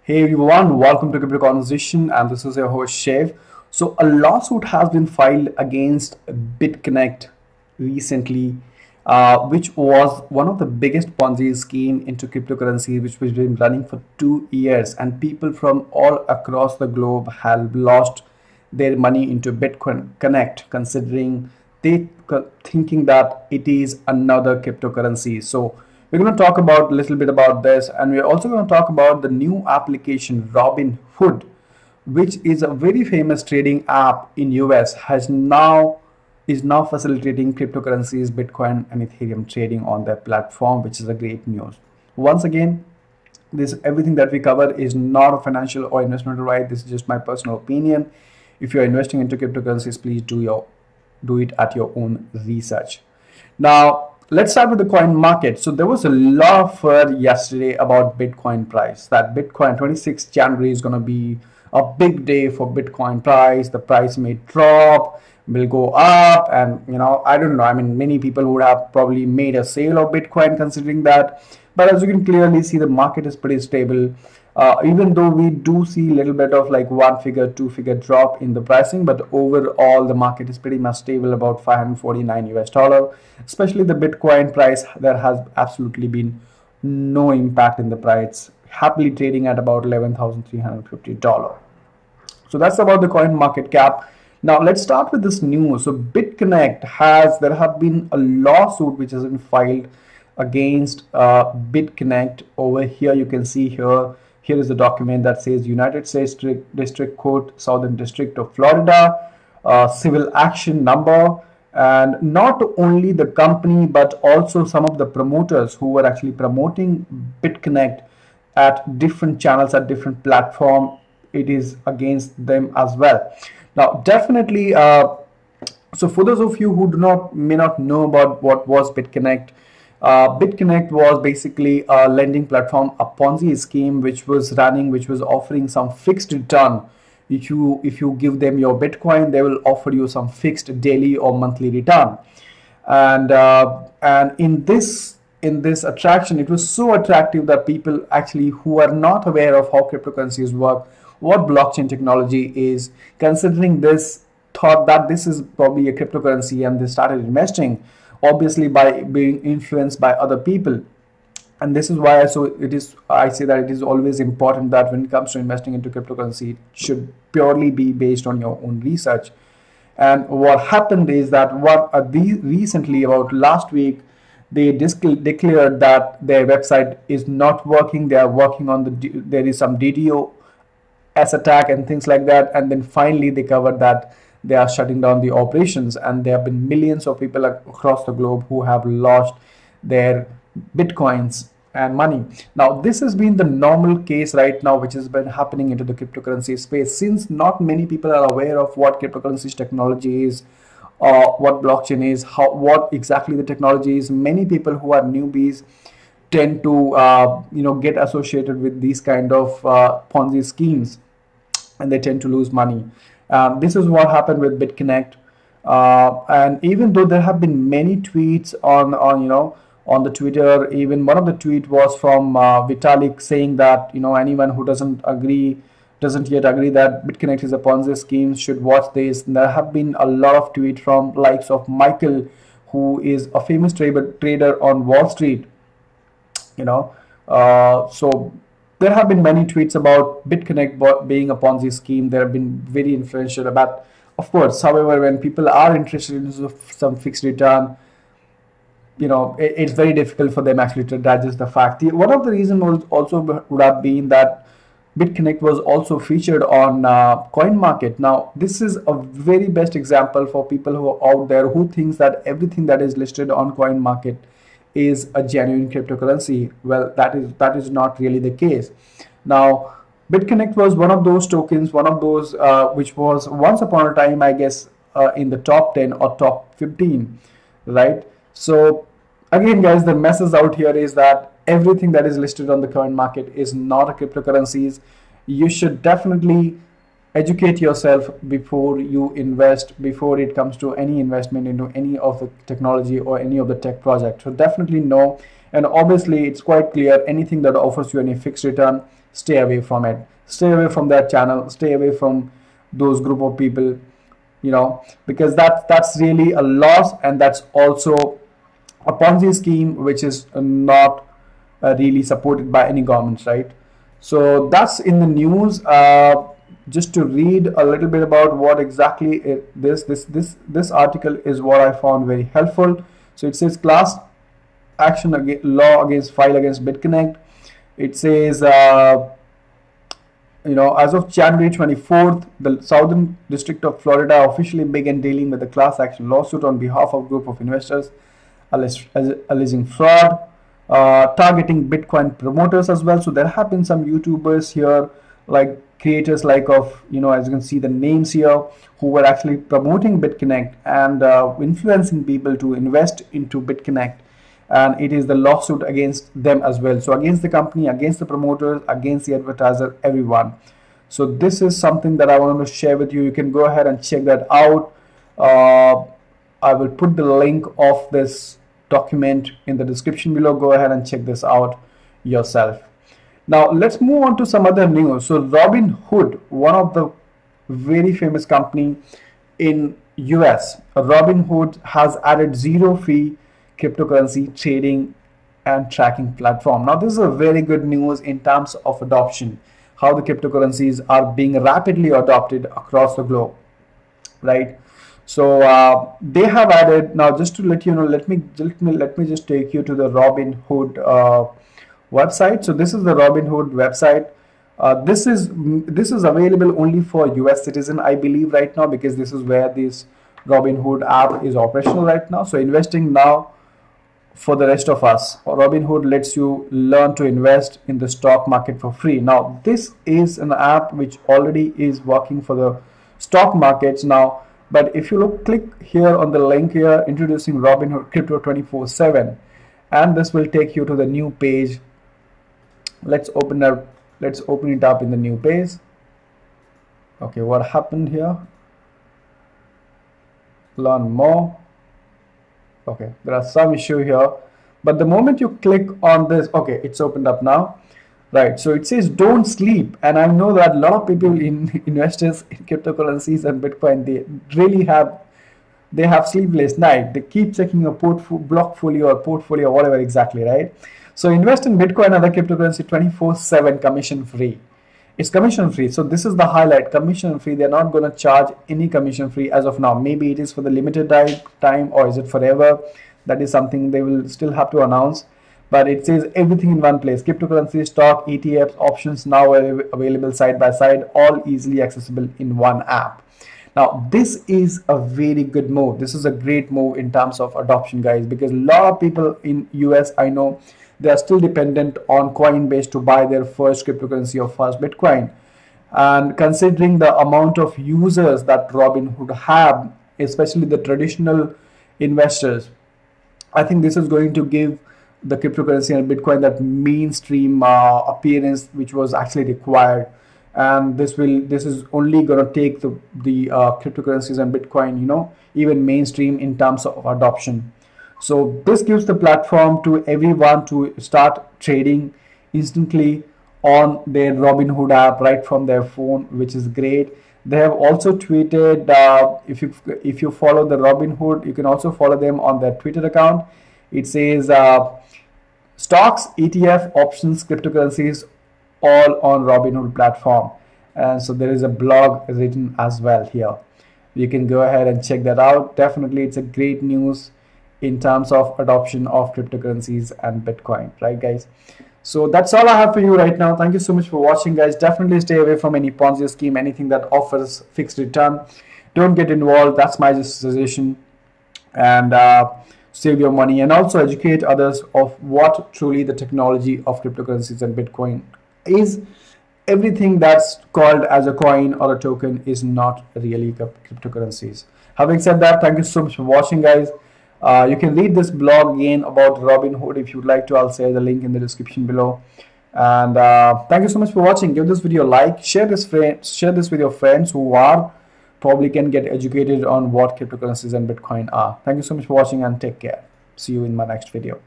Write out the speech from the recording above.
Hey everyone, welcome to Crypto Conversation, and this is your host Shiv. So, a lawsuit has been filed against BitConnect recently, which was one of the biggest Ponzi scheme into cryptocurrency, which was been running for 2 years, and people from all across the globe have lost their money into Bitcoin Connect, considering thinking that it is another cryptocurrency. So we're going to talk about a little bit about this, and we're also going to talk about the new application Robinhood, which is a very famous trading app in US, has now is now facilitating cryptocurrencies, Bitcoin and Ethereum trading on their platform, which is a great news. Once again, this everything that we cover is not a financial or investment advice. This is just my personal opinion. If you're investing into cryptocurrencies, please do it at your own research. Now, let's start with the coin market. So there was a lot of FUD yesterday about Bitcoin price, that Bitcoin 26th January is going to be a big day for Bitcoin price. The price may drop, will go up, and I don't know. I mean, many people would have probably made a sale of Bitcoin considering that. But as you can clearly see, the market is pretty stable. Even though we do see a little bit of like one figure, two figure drop in the pricing, but overall the market is pretty much stable, about 549 US dollar. Especially the Bitcoin price, there has absolutely been no impact in the price, happily trading at about $11,350. So that's about the coin market cap. Now let's start with this news. So BitConnect there have been a lawsuit which has been filed against BitConnect. Over here you can see here is the document that says United States District Court, Southern District of Florida, civil action number. And not only the company, but also some of the promoters who were actually promoting BitConnect at different channels, at different platform, it is against them as well. Now, definitely, so for those of you who may not know about what was BitConnect, BitConnect was basically a lending platform, a Ponzi scheme which was offering some fixed return. If you give them your Bitcoin, they will offer you some fixed daily or monthly return. And in this attraction, it was so attractive that people actually who are not aware of how cryptocurrencies work, what blockchain technology is, considering this, thought that this is probably a cryptocurrency, and they started investing, obviously by being influenced by other people. And this is why I say that it is always important that when it comes to investing into cryptocurrency, it should purely be based on your own research. And what happened is that recently, about last week, they declared that their website is not working. They are working on there is some DDoS attack and things like that. And then finally they covered that they are shutting down the operations, and there have been millions of people across the globe who have lost their Bitcoins and money. Now, this has been the normal case right now, which has been happening into the cryptocurrency space, since not many people are aware of what cryptocurrency technology is, what blockchain is, what exactly the technology is. Many people who are newbies tend to get associated with these kind of Ponzi schemes, and they tend to lose money. This is what happened with BitConnect. And even though there have been many tweets on the Twitter, even one of the tweet was from Vitalik saying that anyone who doesn't yet agree that BitConnect is a Ponzi scheme should watch this. And there have been a lot of tweets from likes of Michael, who is a famous trader on Wall Street. So there have been many tweets about BitConnect being a Ponzi scheme. They have been very influential about, of course. However, when people are interested in some fixed return, it's very difficult for them actually to digest the fact. One of the reasons also would have been that BitConnect was also featured on CoinMarket. Now, this is a very best example for people who are out there who thinks that everything that is listed on CoinMarket is a genuine cryptocurrency. Well, that is not really the case. Now, BitConnect was one of those tokens, one of those which was once upon a time, I guess, in the top 10 or top 15, right? So again, guys, the message out here is that everything that is listed on the current market is not a cryptocurrencies. You should definitely educate yourself before you invest, before it comes to any investment into any of the technology or any of the tech project. So definitely know. And obviously it's quite clear, anything that offers you any fixed return stay away from it, stay away from that channel, stay away from those group of people, you know, because that's really a loss, and that's also a Ponzi scheme which is not really supported by any governments, right? So that's in the news. Just to read a little bit about what exactly this article is, what I found very helpful. So it says class action law against file against BitConnect. It says you know, as of January 24th, the Southern District of Florida officially began dealing with a class action lawsuit on behalf of a group of investors alleging fraud, targeting Bitcoin promoters as well. So there have been some YouTubers here, like creators like of, you know, as you can see the names here, who were actually promoting BitConnect and influencing people to invest into BitConnect. And it is the lawsuit against them as well. So against the company, against the promoters, against the advertiser, everyone. So this is something that I want to share with you. You can go ahead and check that out. I will put the link of this document in the description below. Go ahead and check this out yourself. Now let's move on to some other news. So Robinhood, one of the very famous company in US, Robinhood has added zero fee cryptocurrency trading and tracking platform. Now this is a very good news in terms of adoption, how the cryptocurrencies are being rapidly adopted across the globe, right? So they have added, now just to let you know, let me just take you to the Robinhood website. So this is the Robinhood website. This is available only for US citizen, I believe, right now, because this is where this Robinhood app is operational right now. So investing now for the rest of us, Robinhood lets you learn to invest in the stock market for free. Now this is an app which already is working for the stock markets now, but if you click here on the link here, introducing Robinhood Crypto 24/7, and this will take you to the new page. Let's open it up in the new page. Okay, what happened here? Learn more. Okay, there are some issue here, but the moment you click on this, okay, it's opened up now, right? So it says don't sleep, and I know that a lot of people investors in cryptocurrencies and Bitcoin, they have sleepless night. They keep checking your portfolio or portfolio, whatever exactly, right? So invest in Bitcoin and other cryptocurrency 24/7 commission free. It's commission free. So this is the highlight, commission free. They're not going to charge any commission free as of now. Maybe it is for the limited time, or is it forever? That is something they will still have to announce. But it says everything in one place. Cryptocurrency, stock, ETFs, options now available side by side, all easily accessible in one app. Now this is a very good move. This is a great move in terms of adoption, guys, because a lot of people in US, I know, they are still dependent on Coinbase to buy their first cryptocurrency or first Bitcoin. And considering the amount of users that Robinhood have, especially the traditional investors, I think this is going to give the cryptocurrency and Bitcoin that mainstream appearance which was actually required. And this is only going to take the cryptocurrencies and Bitcoin, you know, even mainstream in terms of adoption. So this gives the platform to everyone to start trading instantly on their Robinhood app right from their phone, which is great. They have also tweeted, if you follow the Robinhood, you can also follow them on their Twitter account. It says stocks, ETF, options, cryptocurrencies, all on Robinhood platform. And so there is a blog written as well here. You can go ahead and check that out. Definitely, it's a great news in terms of adoption of cryptocurrencies and Bitcoin, right, guys? So that's all I have for you right now. Thank you so much for watching, guys. Definitely stay away from any Ponzi scheme, anything that offers fixed return. Don't get involved. That's my suggestion. And save your money, and also educate others of what truly the technology of cryptocurrencies and Bitcoin is. Everything that's called as a coin or a token is not really cryptocurrencies. Having said that, thank you so much for watching, guys. You can read this blog again about Robinhood if you'd like to. I'll share the link in the description below. And thank you so much for watching. Give this video a like, share this with your friends who probably can get educated on what cryptocurrencies and Bitcoin are. Thank you so much for watching, and take care. See you in my next video.